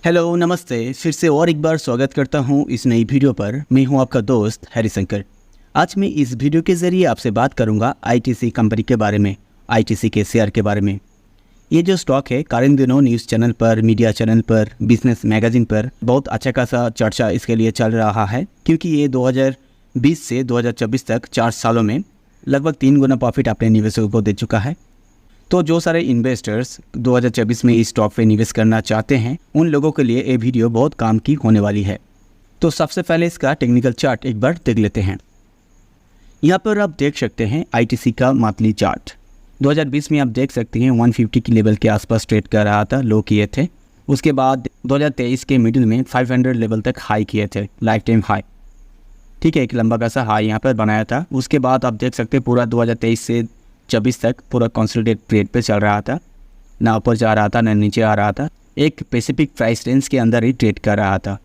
Hello नमस्ते, फिर से और एक बार स्वागत करता हूँ इस नई वीडियो पर। मैं हूँ आपका दोस्त हरिशंकर। आज मैं इस वीडियो के ज़रिए आपसे बात करूँगा आईटीसी कंपनी के बारे में, आईटीसी के शेयर के बारे में। ये जो स्टॉक है करंट दिनों न्यूज़ चैनल पर, मीडिया चैनल पर, बिजनेस मैगजीन पर बहुत अच्छा खासा चर्चा इसके लिए चल रहा है, क्योंकि ये 2020 से 2024 तक 4 सालों में लगभग 3 गुना प्रॉफिट अपने निवेशकों को दे चुका है। तो जो सारे इन्वेस्टर्स 2024 में इस स्टॉक पे निवेश करना चाहते हैं, उन लोगों के लिए ये वीडियो बहुत काम की होने वाली है। तो सबसे पहले इसका टेक्निकल चार्ट एक बार देख लेते हैं। यहाँ पर आप देख सकते हैं आईटीसी का मंथली चार्ट। 2020 में आप देख सकते हैं 150 की लेवल के आसपास ट्रेड कर रहा था, लो किए थे। उसके बाद 2023 के मिडिल में 500 लेवल तक हाई किए थे, लाइफ टाइम हाई। ठीक है, एक लंबा खासा हाई यहाँ पर बनाया था। उसके बाद आप देख सकते हैं पूरा 2023 से 24 तक पूरा कंसोलिडेट ट्रेड पे चल रहा था, ना ऊपर जा रहा था ना नीचे आ रहा था, एक स्पेसिफिक प्राइस रेंज के अंदर ही ट्रेड कर रहा था।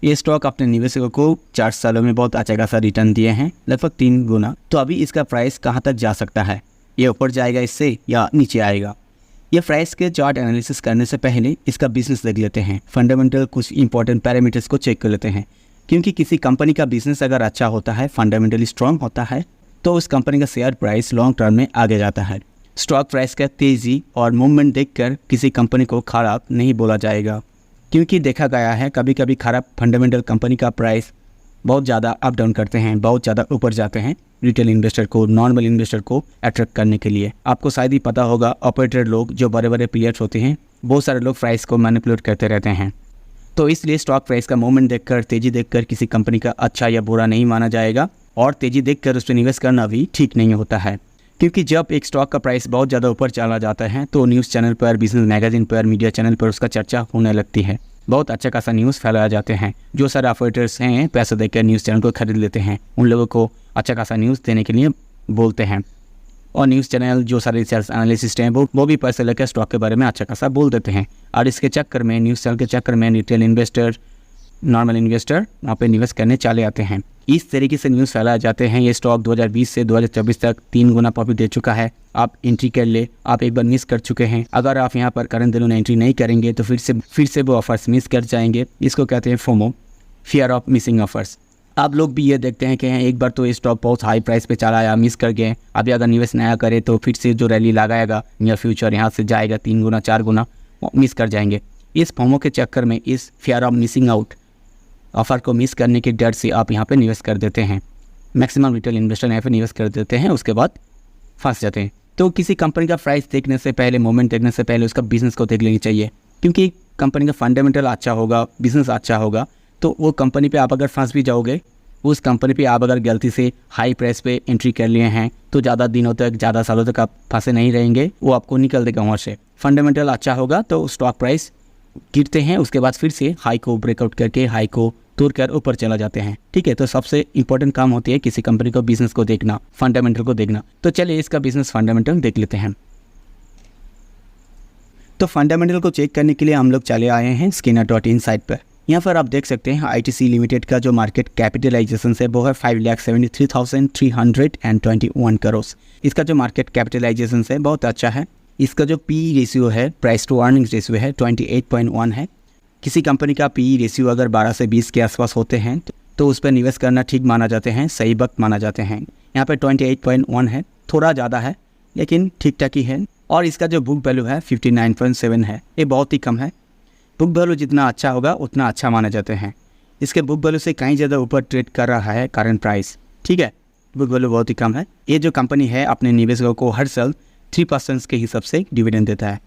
ये स्टॉक अपने निवेशकों को 4 सालों में बहुत अच्छा खासा रिटर्न दिए हैं, लगभग 3 गुना। तो अभी इसका प्राइस कहाँ तक जा सकता है? ये ऊपर जाएगा इससे या नीचे आएगा? ये प्राइस के चार्ट एनालिसिस करने से पहले इसका बिजनेस देख लेते हैं, फंडामेंटल कुछ इंपॉर्टेंट पैरामीटर्स को चेक कर लेते हैं। क्योंकि किसी कंपनी का बिजनेस अगर अच्छा होता है, फंडामेंटली स्ट्रांग होता है, तो उस कंपनी का शेयर प्राइस लॉन्ग टर्म में आगे जाता है। स्टॉक प्राइस का तेज़ी और मूवमेंट देखकर किसी कंपनी को खराब नहीं बोला जाएगा, क्योंकि देखा गया है कभी कभी खराब फंडामेंटल कंपनी का प्राइस बहुत ज़्यादा अप डाउन करते हैं, बहुत ज़्यादा ऊपर जाते हैं रिटेल इन्वेस्टर को, नॉर्मल इन्वेस्टर को अट्रैक्ट करने के लिए। आपको शायद ही पता होगा, ऑपरेटर लोग जो बड़े बड़े प्लेयर्स होते हैं, बहुत सारे लोग प्राइस को मैनिपुलेट करते रहते हैं। तो इसलिए स्टॉक प्राइस का मूवमेंट देखकर, तेज़ी देखकर किसी कंपनी का अच्छा या बुरा नहीं माना जाएगा, और तेज़ी देखकर उस पर निवेश करना भी ठीक नहीं होता है। क्योंकि जब एक स्टॉक का प्राइस बहुत ज़्यादा ऊपर चला जाता है तो न्यूज़ चैनल पर, बिजनेस मैगजीन पर, मीडिया चैनल पर उसका चर्चा होने लगती है, बहुत अच्छा खासा न्यूज़ फैलाया जाते हैं। जो सारे ऑपरेटर्स हैं पैसे देकर न्यूज़ चैनल को खरीद लेते हैं, उन लोगों को अच्छा खासा न्यूज़ देने के लिए बोलते हैं। और न्यूज़ चैनल जो सारे रिसर्च एनालिसिस्ट हैं वो भी पैसे लेकर स्टॉक के बारे में अच्छा खासा बोल देते हैं। और इसके चक्कर में, न्यूज़ चैनल के चक्कर में रिटेल इन्वेस्टर, नॉर्मल इन्वेस्टर वहाँ पे निवेश करने चले आते हैं। इस तरीके से न्यूज़ फैलाए जाते हैं। ये स्टॉक 2020 से 2024 तक 3 गुना प्रॉफिट दे चुका है। आप एंट्री कर ले, आप एक बार मिस कर चुके हैं। अगर आप यहाँ पर करंट दिनों में एंट्री नहीं करेंगे तो फिर से वो ऑफर्स मिस कर जाएंगे। इसको कहते हैं FOMO, fear of missing offers. आप लोग भी ये देखते हैं कि एक बार तो ये स्टॉक बहुत हाई प्राइस पे चला आया, मिस कर गए। अभी अगर निवेश नया करे तो फिर से जो रैली लगाएगा नियर फ्यूचर यहाँ से जाएगा 3 गुना 4 गुना, मिस कर जाएंगे। इस फोमो के चक्कर में, इस fear of missing out offer को मिस करने के डर से आप यहाँ पे निवेश कर देते हैं। मैक्सिमम रिटेल इन्वेस्टर यहाँ पे निवेश कर देते हैं, उसके बाद फंस जाते हैं। तो किसी कंपनी का प्राइस देखने से पहले, मोमेंट देखने से पहले उसका बिजनेस को देख लेनी चाहिए। क्योंकि कंपनी का फंडामेंटल अच्छा होगा, बिजनेस अच्छा होगा, तो वो कंपनी पे आप अगर फंस भी जाओगे, उस कंपनी पे आप अगर गलती से हाई प्राइस पे एंट्री कर लिए हैं तो ज़्यादा दिनों तक, ज़्यादा सालों तक आप फंसे नहीं रहेंगे, वो आपको निकल देगा वहाँ से। फंडामेंटल अच्छा होगा तो स्टॉक प्राइस गिरते हैं, उसके बाद फिर से हाई को ब्रेकआउट करके, हाई को तोड़कर ऊपर चला जाते हैं। ठीक है, तो सबसे इंपॉर्टेंट काम होती है किसी कंपनी को बिजनेस को देखना, फंडामेंटल को देखना। तो चलिए इसका बिजनेस फंडामेंटल देख लेते हैं। तो फंडामेंटल को चेक करने के लिए हम लोग चले आए हैं स्किनर.इन साइट पर। यहाँ पर आप देख सकते हैं आईटीसी लिमिटेड का जो मार्केट कैपिटलाइजेशन है वो है 5,73,321 करोड़। इसका जो मार्केट कैपिटलाइजेशन है बहुत अच्छा है। इसका जो पी रेशियो है, प्राइस टू अर्निंग्स रेशियो है, 28.1 है। किसी कंपनी का पी रेशियो अगर 12 से 20 के आसपास होते हैं तो उस पर निवेश करना ठीक माना जाते हैं, सही वक्त माना जाते हैं। यहाँ पे 28.1 है, थोड़ा ज़्यादा है लेकिन ठीक ठाक ही है। और इसका जो बुक वैल्यू है 59.7 है, ये बहुत ही कम है। बुक वैल्यू जितना अच्छा होगा उतना अच्छा माना जाते हैं। इसके बुक वैल्यू से कहीं ज़्यादा ऊपर ट्रेड कर रहा है करंट प्राइस। ठीक है, बुक वैल्यू बहुत ही कम है। ये जो कंपनी है अपने निवेशकों को हर साल 3% के हिसाब से डिविडेंड देता है।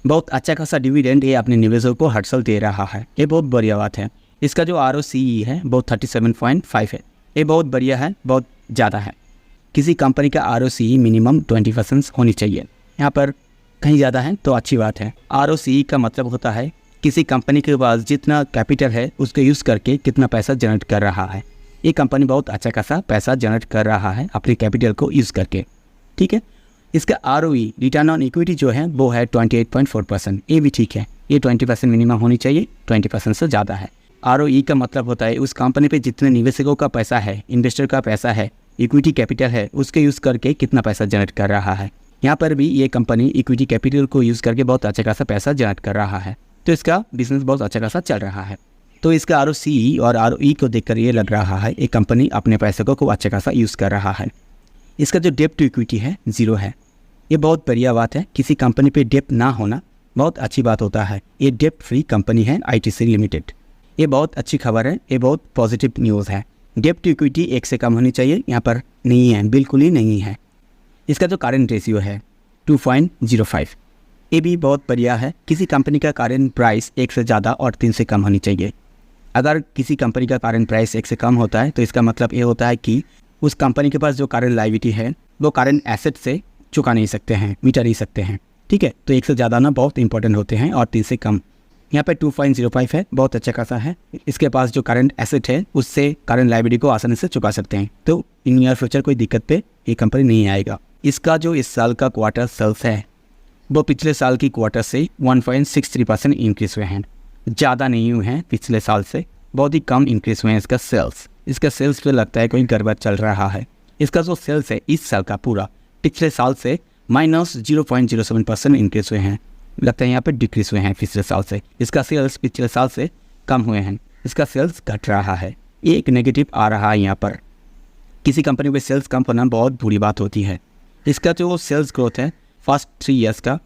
बहुत अच्छा खासा डिविडेंड ये अपने निवेशकों को हर साल दे रहा है, ये बहुत बढ़िया बात है। इसका जो ROCE है वो 37.5 है, ये बहुत बढ़िया है, बहुत ज़्यादा है। किसी कंपनी का ROCE मिनिमम 20% होनी चाहिए। यहाँ पर कहीं ज़्यादा है तो अच्छी बात है। ROCE का मतलब होता है किसी कंपनी के पास जितना कैपिटल है उसको यूज़ करके कितना पैसा जनरेट कर रहा है। ये कंपनी बहुत अच्छा खासा पैसा जनरेट कर रहा है अपने कैपिटल को यूज़ करके। ठीक है, इसका ROE, रिटर्न ऑन इक्विटी जो है वो है 28.4%, ये भी ठीक है। ये 20% मिनिमम होनी चाहिए, 20% से ज़्यादा है। ROE का मतलब होता है उस कंपनी पे जितने निवेशकों का पैसा है, इन्वेस्टर का पैसा है, इक्विटी कैपिटल है, उसके यूज़ करके कितना पैसा जनरेट कर रहा है। यहाँ पर भी ये कंपनी इक्विटी कैपिटल को यूज़ करके बहुत अच्छा खासा पैसा जनरेट कर रहा है। तो इसका बिजनेस बहुत अच्छा खासा चल रहा है। तो इसका ROCE और ROE को देखकर ये लग रहा है एक कंपनी अपने पैसे को खूब अच्छा खासा यूज़ कर रहा है। इसका जो डेप्ट टू इक्विटी है 0 है। ये बहुत बढ़िया बात है। किसी कंपनी पे डेप्ट ना होना बहुत अच्छी बात होता है। ये डेप्ट फ्री कंपनी है ITC लिमिटेड। ये बहुत अच्छी खबर है, ये बहुत पॉजिटिव न्यूज़ है। डेप्ट टू इक्विटी 1 से कम होनी चाहिए, यहाँ पर नहीं है, बिल्कुल ही नहीं है। इसका जो करेंट रेशियो है 2.05, ये भी बहुत बढ़िया है। किसी कंपनी का करेंट प्राइस 1 से ज़्यादा और 3 से कम होनी चाहिए। अगर किसी कंपनी का करेंट प्राइस 1 से कम होता है तो इसका मतलब ये होता है कि उस कंपनी के पास जो करेंट लायबिलिटी है वो करेंट एसेट से चुका नहीं सकते हैं, मिटा नहीं सकते हैं। ठीक है, तो 1 से ज़्यादा ना बहुत इंपॉर्टेंट होते हैं और 3 से कम। यहाँ पे 2.05 है, बहुत अच्छा खासा है। इसके पास जो करंट एसेट है उससे करंट लायबिलिटी को आसानी से चुका सकते हैं। तो इन नियर फ्यूचर कोई दिक्कत पे ये कंपनी नहीं आएगा। इसका जो इस साल का क्वार्टर सेल्स है वो पिछले साल की क्वार्टर से 1.63% इंक्रीज़ हुए हैं, ज़्यादा नहीं हुए हैं पिछले साल से, बहुत ही कम इंक्रीज़ हुए हैं इसका सेल्स। इसका सेल्स पे लगता है कोई गड़बड़ चल रहा है। इसका जो सेल्स है इस साल का पूरा पिछले साल से -0.07% इंक्रीज़ हुए हैं, लगता है यहाँ पे डिक्रीज हुए हैं पिछले साल से। इसका सेल्स पिछले साल से कम हुए हैं, इसका सेल्स घट रहा है, ये एक नेगेटिव आ रहा है यहाँ पर। किसी कंपनी में सेल्स कम होना बहुत बुरी बात होती है। इसका जो सेल्स ग्रोथ है फर्स्ट 3 ईयर्स का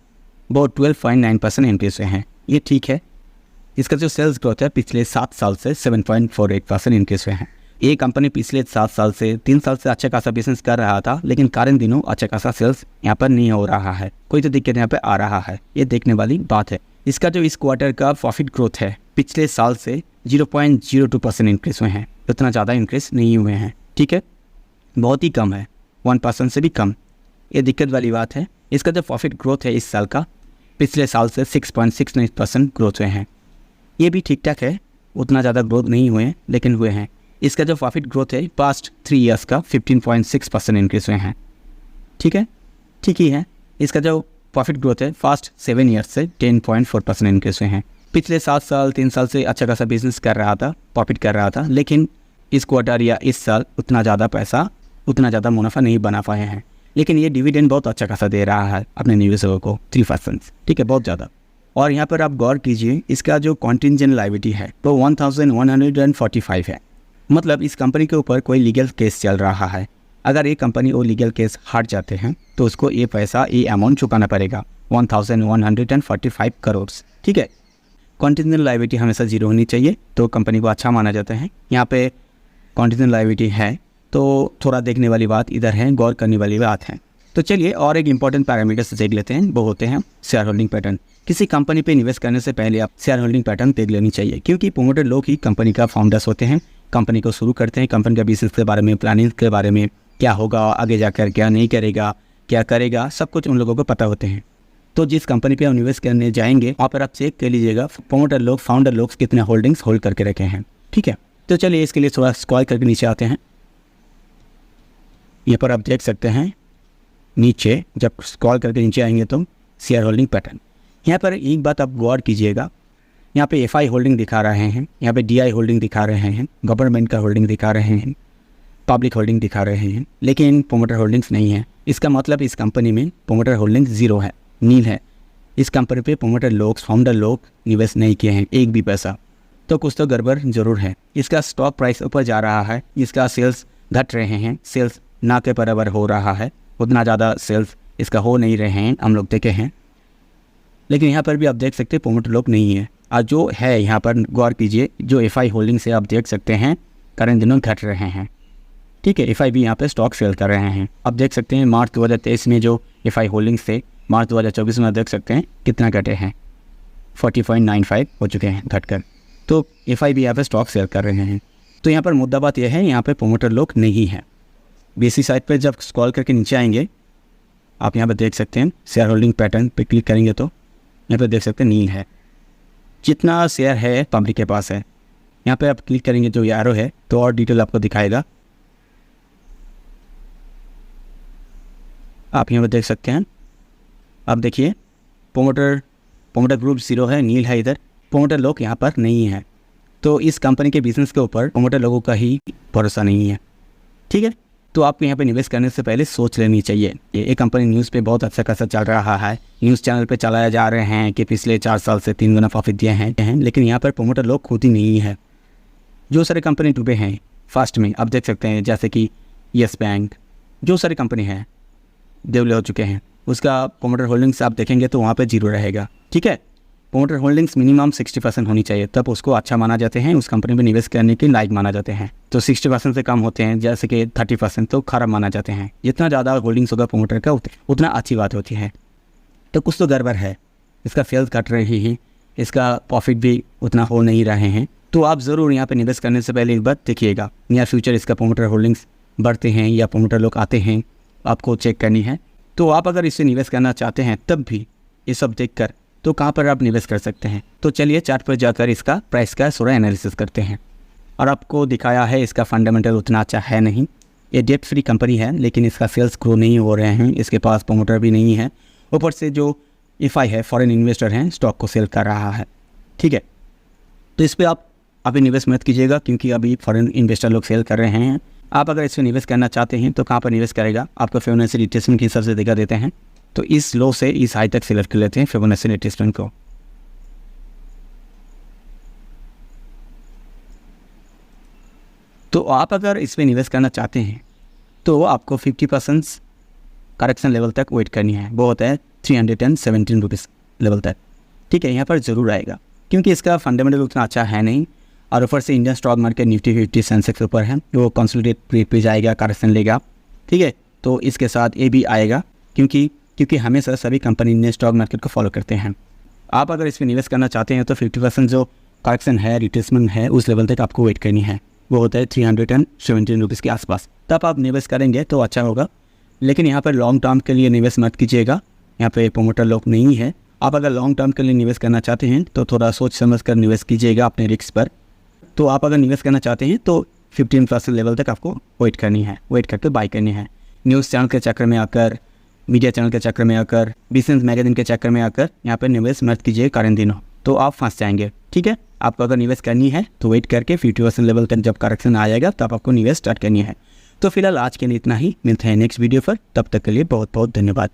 वो 12.9% इंक्रीज हुए हैं, ये ठीक है। इसका जो सेल्स ग्रोथ है पिछले 7 साल से 7.48% इंक्रीज हुए हैं। ये कंपनी पिछले 7 साल से 3 साल से अच्छा खासा बिजनेस कर रहा था, लेकिन कारण दिनों अच्छा खासा सेल्स यहाँ पर नहीं हो रहा है, कोई तो दिक्कत यहाँ पे आ रहा है, ये देखने वाली बात है। इसका जो इस क्वार्टर का प्रॉफिट ग्रोथ है पिछले साल से 0.02% इंक्रीज हुए हैं, उतना ज़्यादा इंक्रीज नहीं हुए हैं। ठीक है, बहुत ही कम है, 1% से भी कम, ये दिक्कत वाली बात है। इसका जो प्रॉफिट ग्रोथ है इस साल का पिछले साल से 6.69% ग्रोथ हुए हैं, ये भी ठीक ठाक है, उतना ज़्यादा ग्रोथ नहीं हुए हैं लेकिन हुए हैं। इसका जो प्रॉफिट ग्रोथ है पास्ट 3 ईयर्स का 15.6% इंक्रीज हुए हैं। ठीक है, ठीक ही है। इसका जो प्रॉफिट ग्रोथ है फास्ट 7 ईयर्स से 10.4% इंक्रीज हुए हैं। पिछले 7 साल 3 साल से अच्छा खासा बिजनेस कर रहा था, प्रॉफिट कर रहा था, लेकिन इस क्वार्टर या इस साल उतना ज़्यादा मुनाफा नहीं बना पाए हैं। लेकिन ये डिविडेंड बहुत अच्छा खासा दे रहा है अपने निवेशकों को, 3%। ठीक है, बहुत ज़्यादा। और यहाँ पर आप गौर कीजिए, इसका जो कॉन्टिंजेंट लायबिलिटी है वो 1145 है। मतलब इस कंपनी के ऊपर कोई लीगल केस चल रहा है। अगर ये कंपनी वो लीगल केस हार जाते हैं तो उसको ये पैसा, ये अमाउंट चुकाना पड़ेगा, 1145 करोड़। ठीक है, कॉन्टिजेंट लायबिलिटी हमेशा 0 होनी चाहिए, तो कंपनी को अच्छा माना जाता है। यहाँ पे कॉन्टिजेंट लायबिलिटी है तो थोड़ा देखने वाली बात इधर है, गौर करने वाली बात है। तो चलिए और एक इंपॉर्टेंट पैरामीटर्स देख लेते हैं, वो होते हैं शेयर होल्डिंग पैटर्न। किसी कंपनी पे इन्वेस्ट करने से पहले आप शेयर होल्डिंग पैटर्न देख लेनी चाहिए, क्योंकि प्रोमोटर लोग ही कंपनी का फाउंडर्स होते हैं, कंपनी को शुरू करते हैं, कंपनी का बिजनेस के बारे में, प्लानिंग के बारे में, क्या होगा आगे जाकर, क्या नहीं करेगा, क्या करेगा, सब कुछ उन लोगों को पता होते हैं। तो जिस कंपनी पे आप इन्वेस्ट करने जाएंगे वहाँ पर आप चेक कर लीजिएगा प्रोमोटर लोग, फाउंडर लोग कितने होल्डिंग्स होल्ड करके रखे हैं। ठीक है, तो चलिए इसके लिए थोड़ा स्क्रॉल करके नीचे आते हैं। यहाँ पर आप देख सकते हैं नीचे, जब स्क्रॉल करके नीचे आएंगे तो शेयर होल्डिंग पैटर्न। यहाँ पर एक बात आप गौर कीजिएगा, यहाँ पे FI होल्डिंग दिखा रहे हैं, यहाँ पे DI होल्डिंग दिखा रहे हैं, गवर्नमेंट का होल्डिंग दिखा रहे हैं, पब्लिक होल्डिंग दिखा रहे हैं, लेकिन प्रोमोटर होल्डिंग्स नहीं है। इसका मतलब इस कंपनी में प्रोमोटर होल्डिंग 0 है, नील है। इस कंपनी पे प्रोमोटर लोग, फाउंडर लोग निवेश नहीं किए हैं एक भी पैसा, तो कुछ तो गड़बड़ जरूर है। इसका स्टॉक प्राइस ऊपर जा रहा है, इसका सेल्स घट रहे हैं, सेल्स ना के बराबर हो रहा है, उतना ज़्यादा सेल्स इसका हो नहीं रहे हैं, हम लोग देखे हैं। लेकिन यहाँ पर भी आप देख सकते हैं प्रोमोटर लोग नहीं है। और जो है यहाँ पर गौर कीजिए, जो FI होल्डिंग से आप देख सकते हैं करंट दिनों घट रहे हैं। ठीक है, FI भी यहाँ पे स्टॉक सेल कर रहे हैं। आप देख सकते हैं मार्च 2023 में जो FI होल्डिंग्स थे, मार्च 2024 में आप देख सकते हैं कितना घटे हैं, 40.95 हो चुके हैं घटकर। तो FI भी यहाँ पे स्टॉक सेल कर रहे हैं। तो यहाँ पर मुद्दा बात यह है, यहाँ पे प्रोमोटर लोग नहीं है। BSE साइट पर जब स्क्रॉल करके नीचे आएंगे आप यहाँ पर देख सकते हैं शेयर होल्डिंग पैटर्न पे क्लिक करेंगे तो यहाँ पर देख सकते हैं नील है, जितना शेयर है पब्लिक के पास है। यहाँ पे आप क्लिक करेंगे जो एरो है तो और डिटेल आपको दिखाएगा। आप यहाँ पर देख सकते हैं, आप देखिए प्रोमोटर ग्रुप 0 है, नील है, इधर प्रोमोटर लोग यहाँ पर नहीं है। तो इस कंपनी के बिजनेस के ऊपर प्रोमोटर लोगों का ही भरोसा नहीं है। ठीक है, तो आपको यहाँ पे निवेश करने से पहले सोच लेनी चाहिए। ये कंपनी न्यूज़ पे बहुत अच्छा खासा चल रहा है, न्यूज़ चैनल पे चलाया जा रहे हैं कि पिछले 4 साल से 3 गुना प्रॉफिट दिए हैं, लेकिन यहाँ पर प्रोमोटर लोग खुद ही नहीं है। जो सारे कंपनी डूबे हैं फास्ट में, आप देख सकते हैं जैसे कि येस बैंक, जो सारी कंपनी है देवले हो चुके हैं, उसका प्रोमोटर होल्डिंग्स आप देखेंगे तो वहाँ पे 0 रहेगा। ठीक है, प्रोमोटर होल्डिंग्स मिनिमम 60% होनी चाहिए, तब उसको अच्छा माना जाते हैं, उस कंपनी में निवेश करने के लायक माना जाते हैं। तो 60% से कम होते हैं जैसे कि 30% तो खराब माना जाते हैं। जितना ज़्यादा होल्डिंग्स होगा प्रोमोटर का उतना अच्छी बात होती है। तो कुछ तो गड़बड़ है, इसका सेल्स घट रही है, इसका प्रॉफिट भी उतना हो नहीं रहे हैं। तो आप ज़रूर यहाँ पर निवेश करने से पहले एक बार देखिएगा, नियर फ्यूचर इसका प्रोमोटर होल्डिंग्स बढ़ते हैं या प्रोमोटर लोग आते हैं, आपको चेक करनी है। तो आप अगर इससे निवेश करना चाहते हैं तब भी ये सब देखकर तो कहाँ पर आप निवेश कर सकते हैं। तो चलिए चार्ट पर जाकर इसका प्राइस का थोड़ा एनालिसिस करते हैं। और आपको दिखाया है इसका फंडामेंटल उतना अच्छा है नहीं, ये डेट फ्री कंपनी है, लेकिन इसका सेल्स ग्रो नहीं हो रहे हैं, इसके पास प्रोमोटर भी नहीं है, ऊपर से जो FI है फॉरेन इन्वेस्टर हैं स्टॉक को सेल कर रहा है। ठीक है, तो इस पर आप अभी निवेश मत कीजिएगा क्योंकि अभी फॉरेन इन्वेस्टर लोग सेल कर रहे हैं। आप अगर इसमें निवेश करना चाहते हैं तो कहाँ पर निवेश करेगा, आपको फिबोनाची रिट्रेसमेंट के हिसाब से देखा देते हैं। तो इस लो से इस हाई तक सिलेक्ट कर लेते हैं फिबोनाची रिट्रेसमेंट को। तो आप अगर इसमें निवेश करना चाहते हैं तो आपको 50% करेक्शन लेवल तक वेट करनी है, वो होता है 317 रुपीज़ लेवल तक। ठीक है, यहाँ पर ज़रूर आएगा क्योंकि इसका फंडामेंटल उतना अच्छा है नहीं, और ऊपर से Indian stock market Nifty 50 Sensex ऊपर है, वो कंसोलिडेट पीरियड पे जाएगा, करेक्शन लेगा। ठीक है, तो इसके साथ ये भी आएगा क्योंकि हमेशा सभी कंपनी इंडियन स्टॉक मार्केट को फॉलो करते हैं। आप अगर इसमें निवेश करना चाहते हैं तो 50% जो करेक्शन है, रिट्रेसमेंट है, उस लेवल तक आपको वेट करनी है, वो होता है 317 रुपीज़ के आसपास। तब आप निवेश करेंगे तो अच्छा होगा, लेकिन यहाँ पर लॉन्ग टर्म के लिए निवेश मत कीजिएगा, यहाँ पर प्रोमोटर लोग नहीं है। आप अगर लॉन्ग टर्म के लिए निवेश करना चाहते हैं तो थोड़ा सोच समझ कर निवेश कीजिएगा अपने रिस्क पर। तो आप अगर निवेश करना चाहते हैं तो 15% लेवल तक आपको वेट करनी है, वेट करके बाई करनी है। न्यूज़ चैनल के चक्कर में आकर, मीडिया चैनल के चक्कर में आकर, बिजनेस मैगजीन के चक्कर में आकर यहाँ पर निवेश मत कीजिए करंट दिनों, तो आप फंस जाएंगे। ठीक है, आपको अगर निवेश करनी है तो वेट करके 50% लेवल तक जब करेक्शन आएगा तब आपको निवेश स्टार्ट करनी है। तो फिलहाल आज के लिए इतना ही, मिलते हैं नेक्स्ट वीडियो पर, तब तक के लिए बहुत बहुत धन्यवाद।